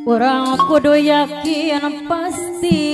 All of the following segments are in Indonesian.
Urang kudu yakin pasti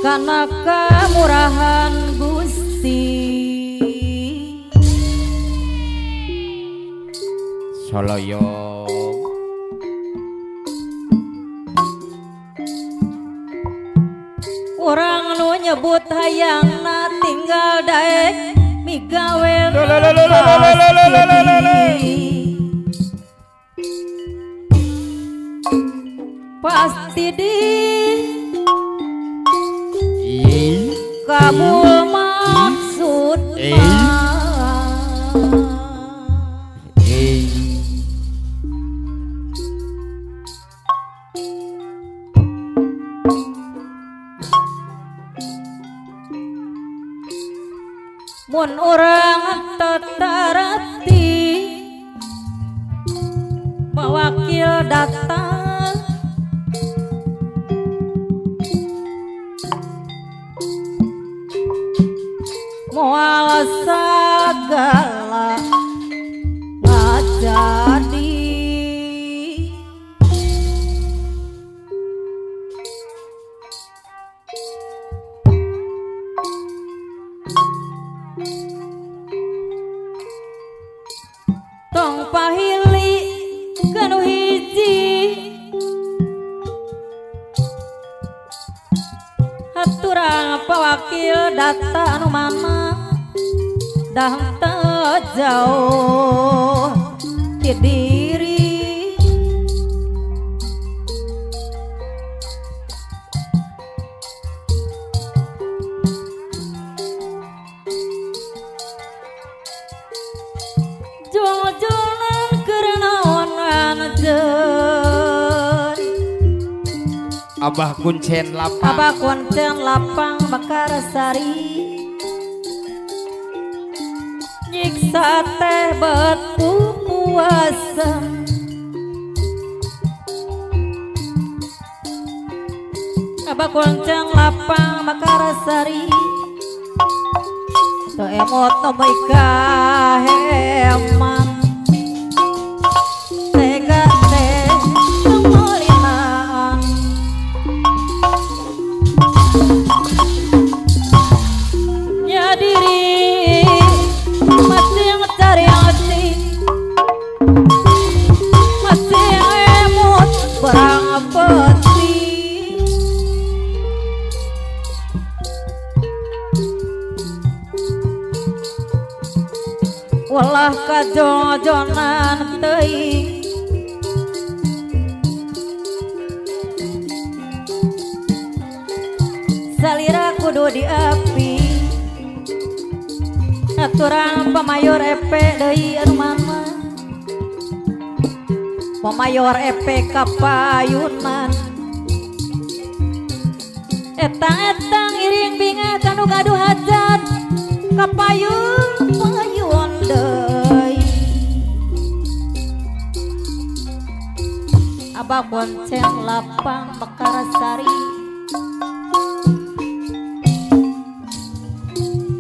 karena kamurahan Gusti. Soloyong urang nu nyebut hayangna tinggal daek migawe pasti di kabul maksud mun urang tetarati mawakil datang moal sagala ngajadi tong pahili kanu hiji haturang pawakil data anu mana dah jauh ti diri jual-jualan kerenawan anjeun Abah Kuncen lapang Abah Kuncen lapang Mekarsari nyiksa teh betu puasa Abah Kuncen lapang Mekarsari teu emot nomika heman tega teh kemolinan nyadiri masih ngecari hati masih emot berang peti walah kajojonan teuing salira kudu diapi aturang pamayor epe deui anu mana pamayor epe kapayunan etang-etang iring binga kanu gaduh hajat kapayun payun deui Abah Kuncen lapang Mekarsari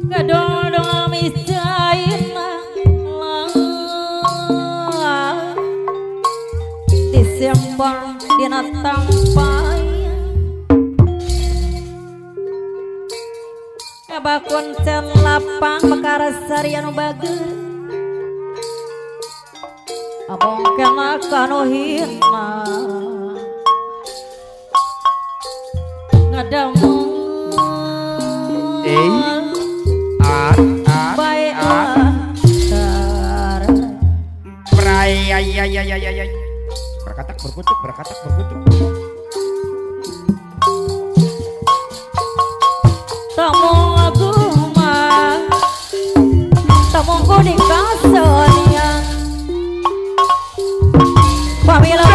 gadodong misaina Desember dina tampai Abah Kuncen lapang Mekarsari anu bager abong kena kanu hina ngadamu baiklah berkatak berkutuk berkatak berkutuk tamu aku mah tamuku di kasonian pamila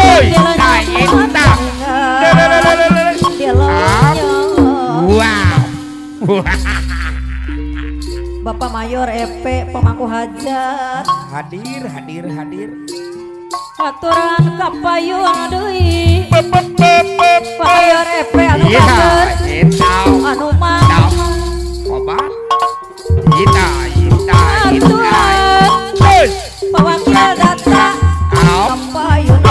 Bapak Mayor EP pemangku hajat hadir aturan kapayun deui Pak Mayor EP anu bager anu mah obat aturan pawakil data kapayun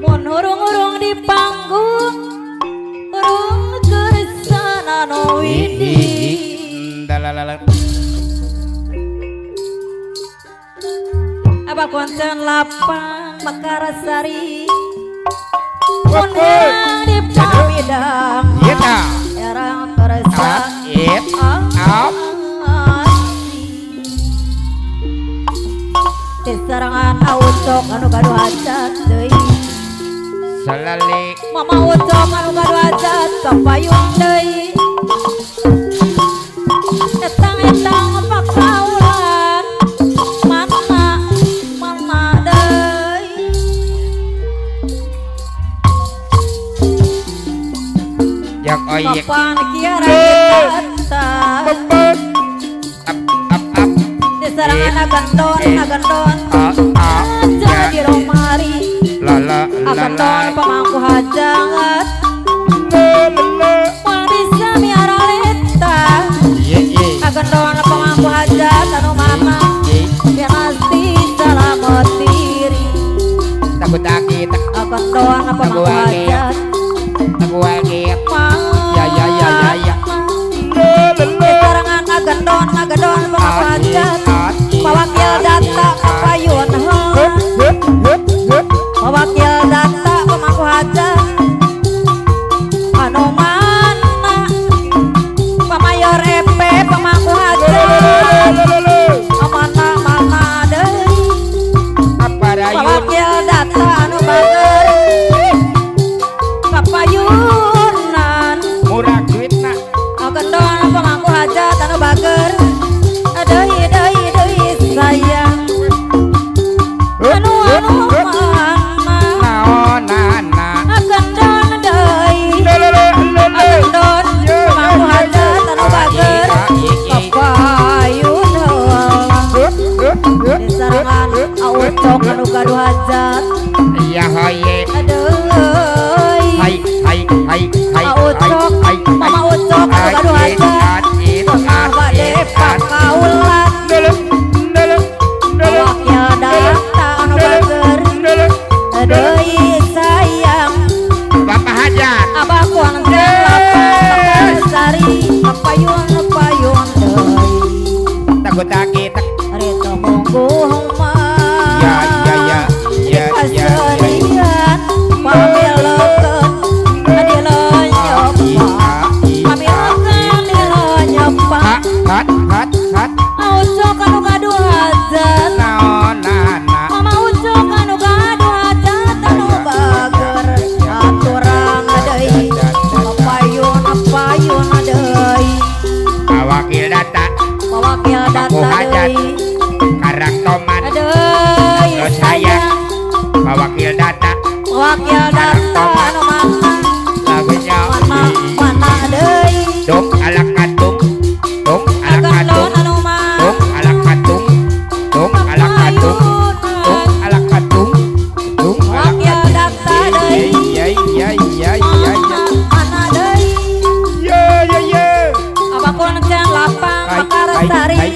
mun hurung-hurung di panggung hurung gerisan anu widi Abah Kuncen lapang Mekarsari mun di pamidang erang kerasa diserangan aucok anu gaduh hajat deui salalik mama ucok anu gaduh hajat kapayun deui etang-etang pakaulan mana deui yang oyek kapan kiara kita diserangan agendon jadi romari agendon pemangku hajat bisa miara leta agendon pemangku hajat anu mama biar nasi selamat diri takut sakit agendon pemangku hajat ya diserangan agendon pemangku hajat pawakil data kapayun pawakil data pemangku hajat anu mana Pak Mayor EP pemangku hajat mana deui pawakil data anu bager kapayunan murah duitna agendon pemangku hajat anu bager deui sayang anu mana agendon deui agendon pemangku hajat anu bager kapayun diserangan aucok anu gaduh hajat iya haye deui aucok mama ucok anu gaduh hajat bade pakaulan pawakil data anu bager deui sayang bapak hajat Abah Kuncen lapang Mekarsari kapayun deui takut sakit rito mungguh mah kaserian pamilekeun dilonyopan pamilekeun dilonyopan aucok anu gaduh hajat mama ucok anu gaduh hajat anu bager aturan deui kapayun deui wakil data pawakil data deui karang tomat deui sayang wakil data pawakil data anu lagunya mana deui dong alak katung agendon anu mah dong alak katung pawakil data deui mana deui Abah Kuncen lapang Mekarsari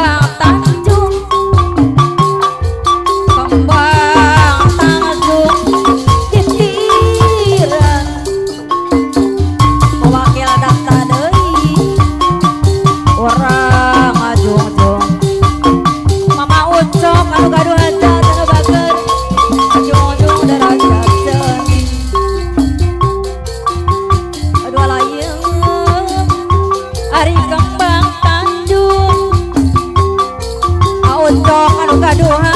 kembang Tanjung kembang Tanjung titiran mewakil data deui orang ajung-jung mama ucok anu gaduh aja tenebakeun ajung-ajung derajat seni dua layeng ari kembang Tanjung ucok anu gaduh